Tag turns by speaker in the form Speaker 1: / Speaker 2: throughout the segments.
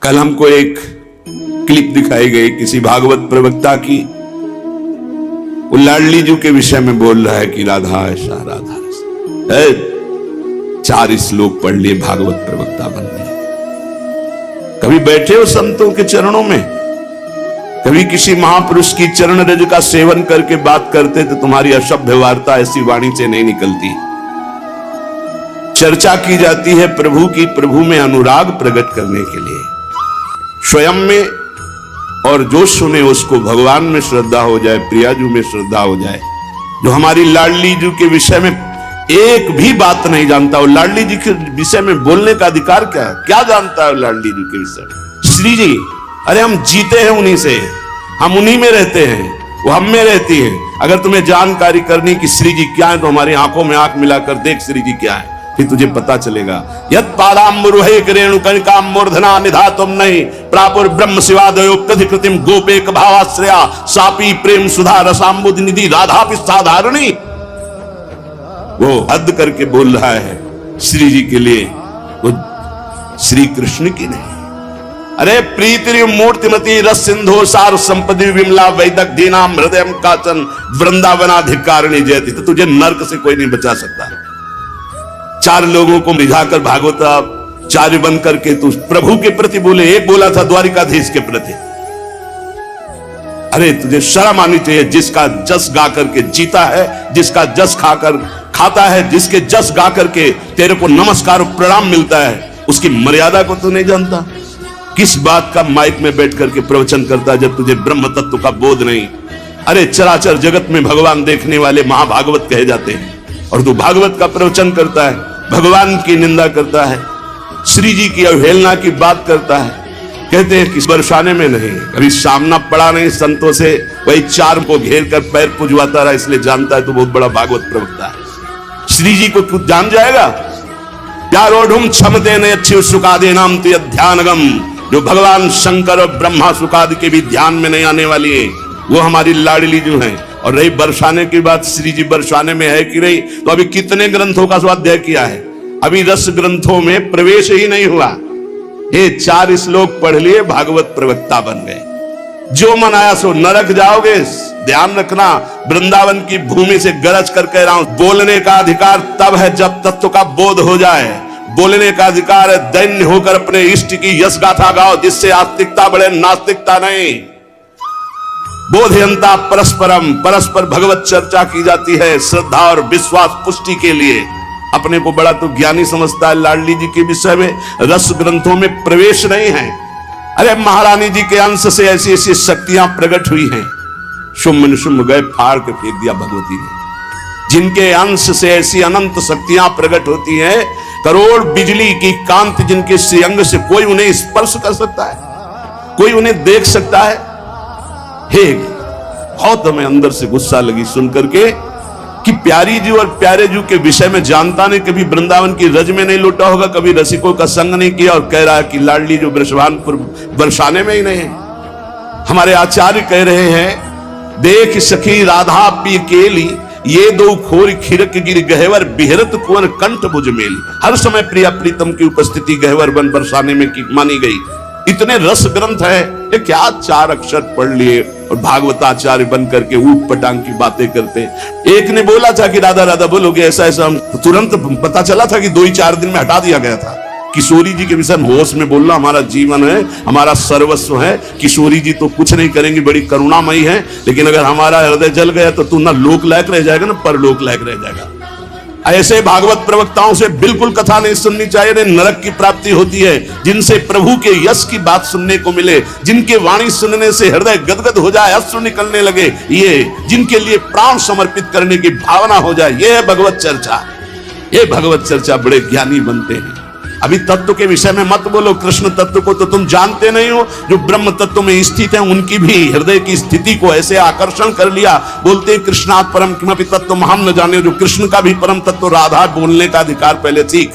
Speaker 1: कल हमको एक क्लिप दिखाई गई किसी भागवत प्रवक्ता की, वो लाडली जी के विषय में बोल रहा है कि राधा ऐसा राधा ऐसा। 4 श्लोक पढ़ लिए, भागवत प्रवक्ता बन गए। कभी बैठे हो संतों के चरणों में, कभी किसी महापुरुष की चरण रज का सेवन करके बात करते तो तुम्हारी असभ्य वार्ता ऐसी वाणी से नहीं निकलती। चर्चा की जाती है प्रभु की, प्रभु में अनुराग प्रकट करने के लिए, स्वयं में, और जो सुने उसको भगवान में श्रद्धा हो जाए, प्रियाजू में श्रद्धा हो जाए। जो हमारी लाडली जी के विषय में एक भी बात नहीं जानता, वो लाडली जी के विषय में बोलने का अधिकार क्या है? क्या जानता है लाडली जी के विषय में? श्री जी, अरे हम जीते हैं उन्हीं से, हम उन्हीं में रहते हैं, वो हम में रहती है। अगर तुम्हें जानकारी करनी कि श्री जी क्या है तो हमारी आंखों में आंख मिलाकर देख श्री जी क्या है, फिर तुझे पता चलेगा। यत् पादाम्बुरुहे रेणुकनिकां मूर्धना निधातुम नहीं प्रापुर ब्रह्म शिवादयो कधिकृतिम गोपेक भावाश्रया सापी प्रेम सुधा रसाम्बुद निधि राधा साधारणी। वो हद करके बोल रहा है श्री जी के लिए, वो श्री कृष्ण की नहीं। अरे प्रीति मूर्तिमती रस सिंधु सार संपदि विमला वैदक दीनाम हृदय काचन वृंदावनाधिकारिणी जयति। तो तुझे नर्क से कोई नहीं बचा सकता। 4 लोगों को रिझाकर भागवताचार्य बन करके तू प्रभु के प्रति बोले, एक बोला था द्वारिकाधीश के प्रति। अरे तुझे शर्म आनी चाहिए। जिसका जस गा करके जीता है, जिसका जस खाकर खाता है, जिसके जस गा करके तेरे को नमस्कार और प्रणाम मिलता है, उसकी मर्यादा को तू नहीं जानता। किस बात का माइक में बैठ करके प्रवचन करता है जब तुझे ब्रह्म तत्व का बोध नहीं। अरे चराचर जगत में भगवान देखने वाले महाभागवत कहे जाते हैं, और तू भागवत का प्रवचन करता है, भगवान की निंदा करता है, श्री जी की अवहेलना की बात करता है। कहते हैं कि बरसाने में नहीं, कभी सामना पड़ा नहीं संतों से, वही 4 को घेर कर पैर पुजवाता रहा, इसलिए जानता है तो बहुत बड़ा भागवत प्रवक्ता है। श्री जी को कुछ जान जाएगा। यारोढ़ क्षमते ने अच्छी सुखादे नाम तो ध्यानगम। जो भगवान शंकर और ब्रह्मा सुखादि के भी ध्यान में नहीं आने वाली है, वो हमारी लाडली जो है। और रही बरसाने की बात, श्री जी बरसाने में है कि नहीं, तो अभी कितने ग्रंथों का स्वाध्याय किया है, अभी रस ग्रंथों में प्रवेश ही नहीं हुआ। ये 4 श्लोक पढ़ लिए, भागवत प्रवक्ता बन गए। जो मन आया सो नरक जाओगे। ध्यान रखना, वृंदावन की भूमि से गरज कर कह रहा हूं, बोलने का अधिकार तब है जब तत्व का बोध हो जाए। बोलने का अधिकार है दैन्य होकर अपने इष्ट की यश गाथा गाओ, जिससे आस्तिकता बढ़े, नास्तिकता नहीं। बोधयंता परस्परम, परस्पर भगवत चर्चा की जाती है श्रद्धा और विश्वास पुष्टि के लिए। अपने को बड़ा तो ज्ञानी समझता है। लाडली जी के विषय में रस ग्रंथों में प्रवेश नहीं है। अरे महारानी जी के अंश से ऐसी ऐसी शक्तियां प्रकट हुई हैं, शुम्भ निशुम्भ गए फाड़ के फेंक दिया भगवती ने। जिनके अंश से ऐसी अनंत शक्तियां प्रकट होती हैं, करोड़ बिजली की कांति जिनके श्रीअंग से कोई उन्हें स्पर्श कर सकता है, कोई उन्हें देख सकता है। हे, बहुत हमें अंदर से गुस्सा लगी सुन करके कि प्यारी जी और प्यारे जी के विषय में जानता नहीं, कभी वृंदावन की रज में नहीं लौटा होगा, कभी रसिकों का संग नहीं किया, और कह रहा है कि लाडली जो बृषभानपुर बरसाने में ही नहीं है। हमारे आचार्य कह रहे हैं, देख सखी राधा पी केली, ये 2 खोर खिरक गिर गहवर बिहरत कुंवर कंठ भुज मेली। हर समय प्रिया प्रीतम की उपस्थिति गहवर बन बरसाने में की मानी गई। इतने रस ग्रंथ है, ये क्या 4 अक्षर पढ़ लिए और भागवताचार्य बन करके ऊट पटांग की बातें करते। एक ने बोला था कि राधा राधा बोलोगे ऐसा ऐसा, तो तुरंत पता चला था कि 2 ही 4 दिन में हटा दिया गया था। किशोरी जी के विषय में होश में बोलना हमारा जीवन है, हमारा सर्वस्व है। किशोरी जी तो कुछ नहीं करेंगी, बड़ी करुणामयी है, लेकिन अगर हमारा हृदय जल गया तो तू ना लोक लायक रह जाएगा ना परलोक लायक रह जाएगा। ऐसे भागवत प्रवक्ताओं से बिल्कुल कथा नहीं सुननी चाहिए। नरक की प्राप्ति होती है जिनसे प्रभु के यश की बात सुनने को मिले, जिनके वाणी सुनने से हृदय गदगद हो जाए, अश्रु निकलने लगे, ये जिनके लिए प्राण समर्पित करने की भावना हो जाए, ये है भगवत चर्चा। ये भगवत चर्चा बड़े ज्ञानी बनते हैं। अभी तत्व के विषय में मत बोलो, कृष्ण तत्व को तो तुम जानते नहीं हो। जो ब्रह्म तत्व में स्थित है उनकी भी हृदय की स्थिति को ऐसे आकर्षण कर लिया। बोलते हैं कृष्णात् परम किमपि तत्व हम न जाने। जो कृष्ण का भी परम तत्व राधा बोलने का अधिकार पहले सीख।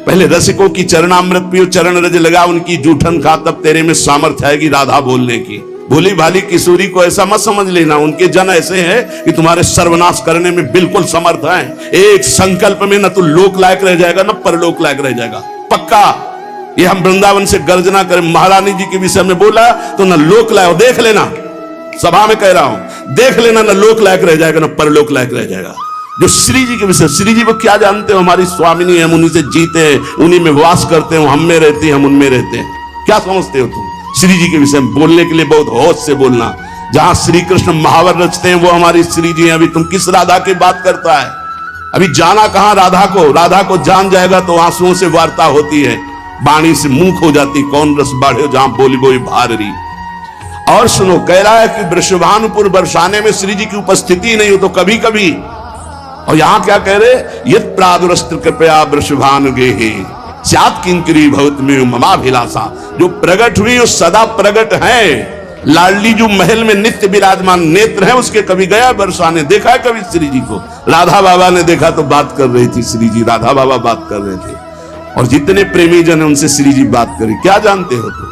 Speaker 1: पहले रसिकों की चरणामृत पियो, चरण रज लगा, उनकी जूठन खा, तब तेरे में सामर्थ्य आएगी राधा बोलने की। भोली भाली किशोरी को ऐसा मत समझ लेना, उनके जन ऐसे हैं कि तुम्हारे सर्वनाश करने में बिल्कुल समर्थ हैं। एक संकल्प में न तो लोक लायक रह जाएगा न परलोक लायक रह जाएगा, पक्का। ये हम वृंदावन से गर्जना करें, महारानी जी के विषय में बोला तो न लोक लायक, देख लेना, सभा में कह रहा हूं, देख लेना, न लोक लायक रह जाएगा न परलोक लायक रह जाएगा। जो श्री जी के विषय, श्री जी को क्या जानते हो? हमारी स्वामिनी, हम उन्हीं से जीते हैं, उन्हीं में वास करते हैं, हम में रहते हैं, हम उनमें रहते हैं। क्या समझते हो तुम? श्री जी के विषय में बोलने के लिए बहुत होश से बोलना। जहां श्री कृष्ण महावर रचते हैं वो हमारी श्री जी हैं। अभी तुम किस राधा की बात करता है? अभी जाना कहां राधा को? राधा को जान जाएगा तो आंसुओं से वार्ता होती है, वाणी से मुंह हो जाती, कौन रस बाढ़े जहां बोली बोई भारी। और सुनो, कह रहा है कि वृषभानुपुर बरसाने में श्री जी की उपस्थिति नहीं हो तो कभी कभी, और यहां क्या कह रहे? यत् प्रादुरस्त्र कृपया वृषभानु गेहे स्यात् किंकरी भवत में ममाभिलाषा। जो प्रकट हुई वो सदा प्रकट है। लाडली जो महल में नित्य विराजमान नेत्र है उसके, कभी गया बरसाने, देखा है कभी श्री जी को? राधा बाबा ने देखा तो बात कर रही थी श्री जी, राधा बाबा बात कर रहे थे, और जितने प्रेमी जन है उनसे श्री जी बात करी। क्या जानते हो तुम?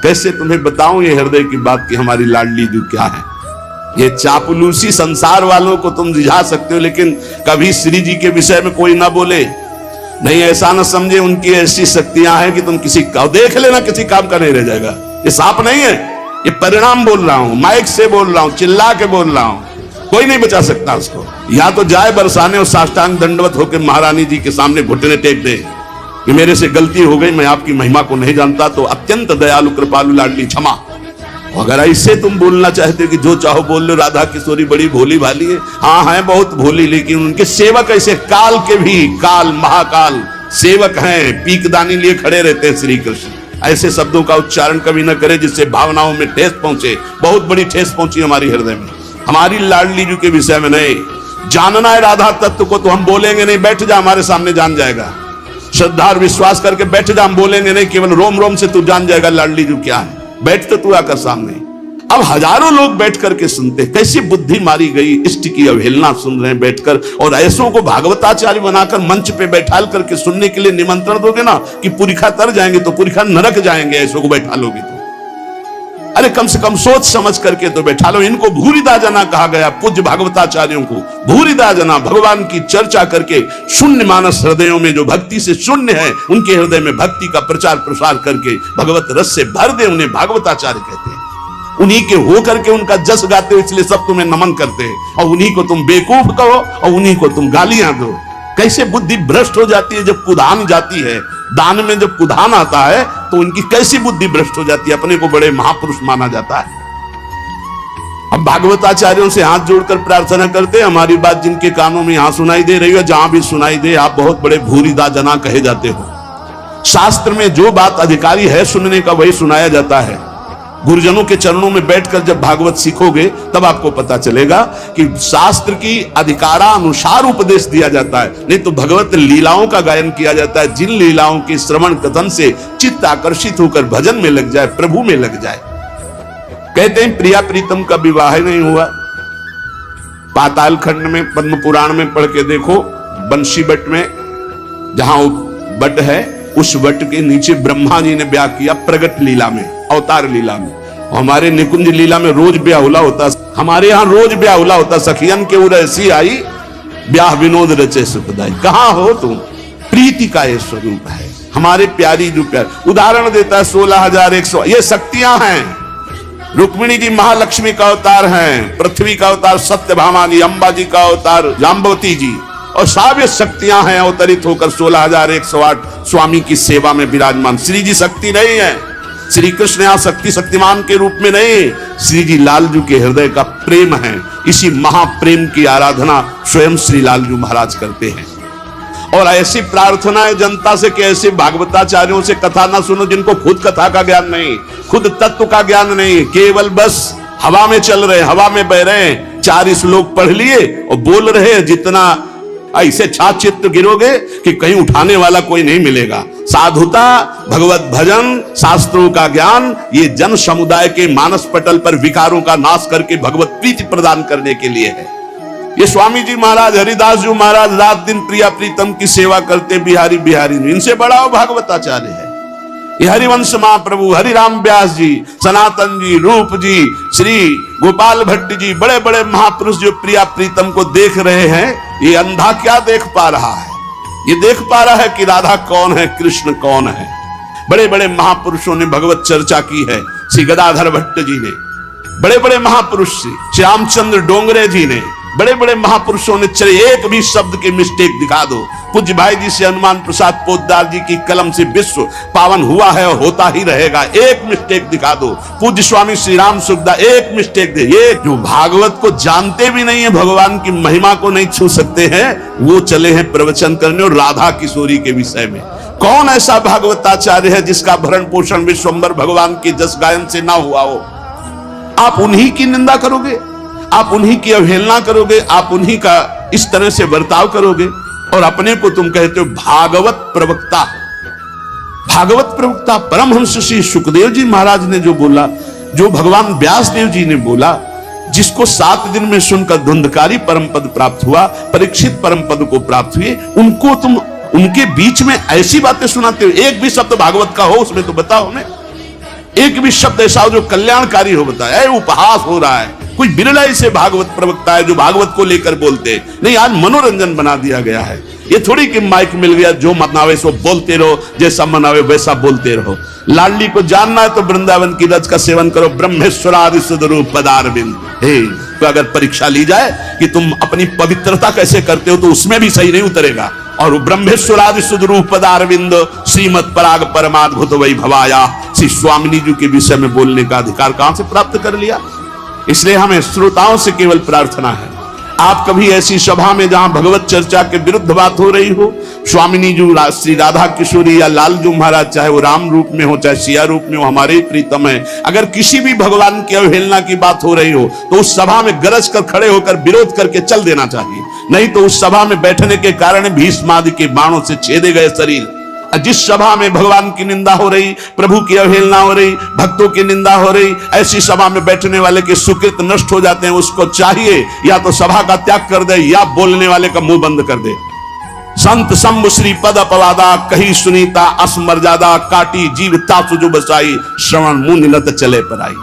Speaker 1: कैसे तुम्हें बताऊं ये हृदय की बात कि हमारी लाडली जो क्या है? ये चापलूसी संसार वालों को तुम रिझा सकते हो, लेकिन कभी श्री जी के विषय में कोई ना बोले, नहीं ऐसा ना समझे उनकी ऐसी शक्तियां हैं कि तुम किसी का देख लेना, किसी काम का नहीं रह जाएगा। ये साप नहीं है, ये परिणाम बोल रहा हूं, माइक से बोल रहा हूं, चिल्ला के बोल रहा हूं, कोई नहीं बचा सकता उसको। या तो जाए बरसाने और साष्टांग दंडवत होकर महारानी जी के सामने घुटने टेक दे कि मेरे से गलती हो गई, मैं आपकी महिमा को नहीं जानता, तो अत्यंत दयालु कृपालु लाडली क्षमा। अगर ऐसे तुम बोलना चाहते हो कि जो चाहो बोल लो, राधा किशोरी बड़ी भोली भाली है, हाँ है बहुत भोली, लेकिन उनके सेवक ऐसे काल के भी, काल महाकाल सेवक हैं, पीकदानी लिए खड़े रहते हैं श्री कृष्ण। ऐसे शब्दों का उच्चारण कभी न करे जिससे भावनाओं में ठेस पहुंचे। बहुत बड़ी ठेस पहुंची हमारी हृदय में। हमारी लाडली जी के विषय में नहीं जानना है राधा तत्व को तो हम बोलेंगे नहीं, बैठ जा हमारे सामने जान जाएगा। श्रद्धा और विश्वास करके बैठ जा, हम बोलेंगे नहीं, केवल रोम रोम से तू जान जाएगा लाडली जी क्या है। बैठ तो तू आकर सामने। अब हजारों लोग बैठ करके सुनते, कैसी बुद्धि मारी गई, इष्ट की अवहेलना सुन रहे हैं बैठकर, और ऐसों को भागवताचार्य बनाकर मंच पे बैठाल करके सुनने के लिए निमंत्रण दोगे ना कि पुरिखा तर जाएंगे तो पुरिखा नरक जाएंगे, ऐसों को बैठा लोगे तो। अरे कम से कम सोच समझ करके तो बैठा लो। इनको भूरिदा जना कहा गया, पूज्य भागवताचार्यों को भूरिदा जना, भगवान की चर्चा करके शून्य मानस हृदयों में, जो भक्ति से शून्य है उनके हृदय में भक्ति का प्रचार प्रसार करके भगवत रस से भर दे, उन्हें भागवताचार्य कहते हैं। उन्हीं के हो करके उनका जस गाते हो, इसलिए सब तुम्हें नमन करते हैं, और उन्हीं को तुम बेवकूफ कहो और उन्हीं को तुम गालियां दो। कैसे बुद्धि भ्रष्ट हो जाती है जब कुधान जाती है, दान में जब कुधान आता है तो उनकी कैसी बुद्धि भ्रष्ट हो जाती है, अपने को बड़े महापुरुष माना जाता है। हम भागवताचार्यों से हाथ जोड़कर प्रार्थना करते हैं, हमारी बात जिनके कानों में यहां सुनाई दे रही है, जहां भी सुनाई दे, आप बहुत बड़े भूरिदा जना कहे जाते हो। शास्त्र में जो बात अधिकारी है सुनने का वही सुनाया जाता है। गुरुजनों के चरणों में बैठकर जब भागवत सीखोगे तब आपको पता चलेगा कि शास्त्र की अधिकारानुसार उपदेश दिया जाता है, नहीं तो भगवत लीलाओं का गायन किया जाता है। जिन लीलाओं के श्रवण कथन से चित्त आकर्षित होकर भजन में लग जाए, प्रभु में लग जाए। कहते हैं प्रिया प्रीतम का विवाह नहीं हुआ। पाताल खंड में पद्म पुराण में पढ़ के देखो, बंशी बट में जहां बट है, उस वट के नीचे ब्रह्मा जी ने ब्याह किया प्रगट लीला में, अवतार लीला में। हमारे निकुंज लीला में रोज ब्याहुला होता, हमारे यहाँ रोज ब्याहुला होता। सखियन के उर ऐसी आई, ब्याह विनोद रचे सुखदाई। कहाँ हो तुम? प्रीति का ये स्वरूप है हमारे प्यारी जो प्यार। उदाहरण देता है 16,100, ये शक्तियां हैं। रुक्मिणी जी महालक्ष्मी का अवतार हैं, पृथ्वी का अवतार सत्यभामा जी, अम्बा जी का अवतार जाम्बवती जी, और सब ये शक्तियां हैं अवतरित होकर 16,108 स्वामी की सेवा में विराजमान। श्री जी शक्ति नहीं है, श्री कृष्ण यहाँ शक्ति शक्तिमान के रूप में नहीं, श्री जी लालजू के हृदय का प्रेम है। इसी महाप्रेम की आराधना स्वयं श्री लालजू महाराज करते हैं। और ऐसी प्रार्थना है जनता से कि ऐसे भागवताचार्यों से कथा ना सुनो जिनको खुद कथा का ज्ञान नहीं, खुद तत्व का ज्ञान नहीं, केवल बस हवा में चल रहे, हवा में बह रहे हैं। 4 श्लोक पढ़ लिए और बोल रहे हैं, जितना ऐसे छात्र चित्त गिरोगे कि कहीं उठाने वाला कोई नहीं मिलेगा। साधुता, भगवत भजन, शास्त्रों का ज्ञान, ये जन समुदाय के मानस पटल पर विकारों का नाश करके भगवत प्रीति प्रदान करने के लिए है। ये स्वामी जी महाराज, हरिदास जी महाराज रात दिन प्रिया प्रीतम की सेवा करते, बिहारी बिहारी, इनसे बड़ा वो भागवताचार्य है। ये हरिवंश महाप्रभु, हरिराम व्यास जी, सनातन जी, रूप जी, श्री गोपाल भट्ट जी, बड़े बड़े महापुरुष जो प्रिया प्रीतम को देख रहे हैं, ये अंधा क्या देख पा रहा है? ये देख पा रहा है कि राधा कौन है, कृष्ण कौन है। बड़े बड़े महापुरुषों ने भगवत चर्चा की है। श्री गदाधर भट्ट जी ने, बड़े बड़े महापुरुष श्री रामचंद्र डोंगरे जी ने, बड़े बड़े महापुरुषों ने, चले एक भी शब्द की मिस्टेक दिखा दो। पूज्य भाई जी से हनुमान प्रसाद पोद्दार जी की कलम से विश्व पावन हुआ है और होता ही रहेगा, एक मिस्टेक दिखा दो। पूज्य स्वामी श्री राम सुखदा एक मिस्टेक दे। ये जो भागवत को जानते भी नहीं है, भगवान की महिमा को नहीं छू सकते हैं, वो चले हैं प्रवचन करने और राधा किशोरी के विषय में। कौन ऐसा भागवताचार्य है जिसका भरण पोषण विश्वम्बर भगवान के जस गायन से ना हुआ हो? आप उन्हीं की निंदा करोगे, आप उन्हीं की अवहेलना करोगे, आप उन्हीं का इस तरह से बर्ताव करोगे और अपने को तुम कहते हो भागवत प्रवक्ता। भागवत प्रवक्ता परमहंस श्री सुखदेव जी महाराज ने जो बोला, जो भगवान व्यास देव जी ने बोला, जिसको 7 दिन में सुनकर धुंधकारी परम पद प्राप्त हुआ, परीक्षित परम पद को प्राप्त हुए, उनको तुम उनके बीच में ऐसी बातें सुनाते हो। एक भी शब्द भागवत का हो उसमें तो बताओ हमें, एक भी शब्द ऐसा हो जो कल्याणकारी हो, बताया। उपहास हो रहा है, कोई बिरला ऐसे भागवत प्रवक्ता है जो भागवत को लेकर बोलते नहीं। आज मनोरंजन बना दिया गया है। ये थोड़ी कि माइक मिल गया, जो मनावे सो बोलते रहो, जैसा मनावे वैसा बोलते रहो। लाडली को जानना है तो वृंदावन की रज का सेवन करो। ब्रह्मेश्वरादि सुदरूप पदारविंद। तो अगर परीक्षा ली जाए कि तुम अपनी पवित्रता कैसे करते हो, तो उसमें भी सही नहीं उतरेगा। और ब्रह्मेश्वरादि सुदरूप पदारविंद श्रीमद पराग परमाद्भुत वैभवाया, श्री स्वामिनी जी के विषय में बोलने का अधिकार कहां से प्राप्त कर लिया? इसलिए हमें श्रोताओं से केवल प्रार्थना है, आप कभी ऐसी सभा में जहां भगवत चर्चा के विरुद्ध बात हो रही हो, स्वामिनी जी श्री राधा किशोरी या लालजू महाराज, चाहे वो राम रूप में हो चाहे सिया रूप में हो, हमारे प्रीतम है, अगर किसी भी भगवान की अवहेलना की बात हो रही हो तो उस सभा में गरज कर खड़े होकर विरोध करके चल देना चाहिए। नहीं तो उस सभा में बैठने के कारण भीष्म आदि के बाणों से छेदे गए शरीर। जिस सभा में भगवान की निंदा हो रही, प्रभु की अवहेलना हो रही, भक्तों की निंदा हो रही, ऐसी सभा में बैठने वाले के सुकृत नष्ट हो जाते हैं। उसको चाहिए या तो सभा का त्याग कर दे या बोलने वाले का मुंह बंद कर दे। संत शंभु श्री पद अपवादा, कही सुनीता असमर्यादा, काटी जीवता सुजु बसाई, श्रवण मुंह निलत चले पर आई।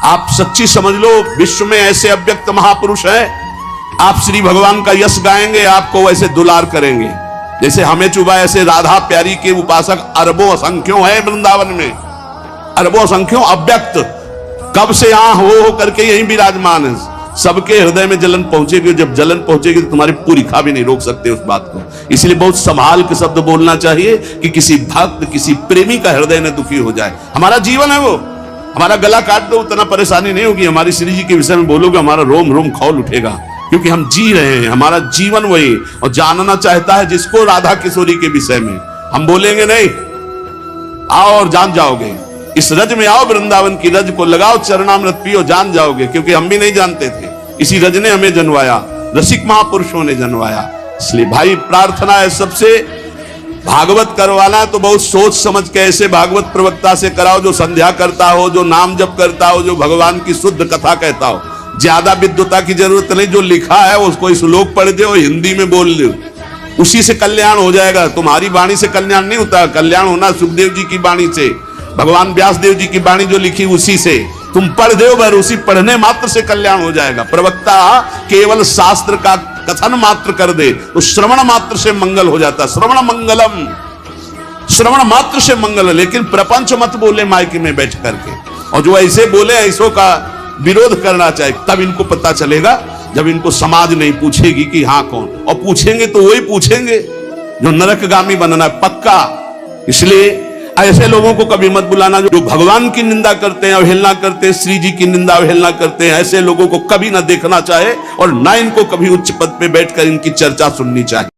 Speaker 1: आप सच्ची समझ लो, विश्व में ऐसे अव्यक्त महापुरुष है, आप श्री भगवान का यश गाएंगे, आपको वैसे दुलार करेंगे जैसे हमें चुबा। ऐसे राधा प्यारी के उपासक अरबों असंख्यों है वृंदावन में, अरबों असंख्यों अव्यक्त, कब से यहां हो करके यहीं विराजमान है। सबके हृदय में जलन पहुंचेगी, जब जलन पहुंचेगी तो तुम्हारी पूरी खा भी नहीं रोक सकते उस बात को। इसलिए बहुत संभाल के शब्द बोलना चाहिए कि किसी भक्त, किसी प्रेमी का हृदय न दुखी हो जाए। हमारा जीवन है वो, हमारा गला काट दो उतना परेशानी नहीं होगी। हमारी श्री जी के विषय में बोलोगे, हमारा रोम रोम खौल उठेगा, क्योंकि हम जी रहे हैं, हमारा जीवन वही। और जानना चाहता है जिसको राधा किशोरी के विषय में, हम बोलेंगे नहीं, आओ और जान जाओगे। इस रज में आओ, वृंदावन की रज को लगाओ, चरणामृत पियो, जान जाओगे। क्योंकि हम भी नहीं जानते थे, इसी रज ने हमें जनवाया, रसिक महापुरुषों ने जनवाया। इसलिए भाई प्रार्थना है सबसे, भागवत करवाना है तो बहुत सोच समझ के ऐसे भागवत प्रवक्ता से कराओ जो संध्या करता हो, जो नाम जप करता हो, जो भगवान की शुद्ध कथा कहता हो। ज्यादा विद्वता की जरूरत नहीं, जो लिखा है उसको श्लोक पढ़ दो, हिंदी में बोल लो, उसी से कल्याण हो जाएगा। तुम्हारी वाणी से कल्याण नहीं होता, कल्याण होना सुखदेव जी की वाणी से, भगवान व्यास देव जी की वाणी जो लिखी उसी से तुम पढ़ दो, बर उसी पढ़ने मात्र से कल्याण हो जाएगा। प्रवक्ता केवल शास्त्र का कथन मात्र कर दे तो श्रवण मात्र से मंगल हो जाता। श्रवण मंगलम, श्रवण मात्र से मंगल। लेकिन प्रपंच मत बोले माइक में बैठ करके, और जो ऐसे बोले ऐसों का विरोध करना चाहिए। तब इनको पता चलेगा जब इनको समाज नहीं पूछेगी कि हाँ कौन, और पूछेंगे तो वही पूछेंगे जो नरकगामी बनना है पक्का। इसलिए ऐसे लोगों को कभी मत बुलाना जो भगवान की निंदा करते हैं, अवहेलना करते हैं, श्री जी की निंदा अवहेलना करते हैं। ऐसे लोगों को कभी ना देखना चाहे और ना इनको कभी उच्च पद पे बैठकर इनकी चर्चा सुननी चाहिए।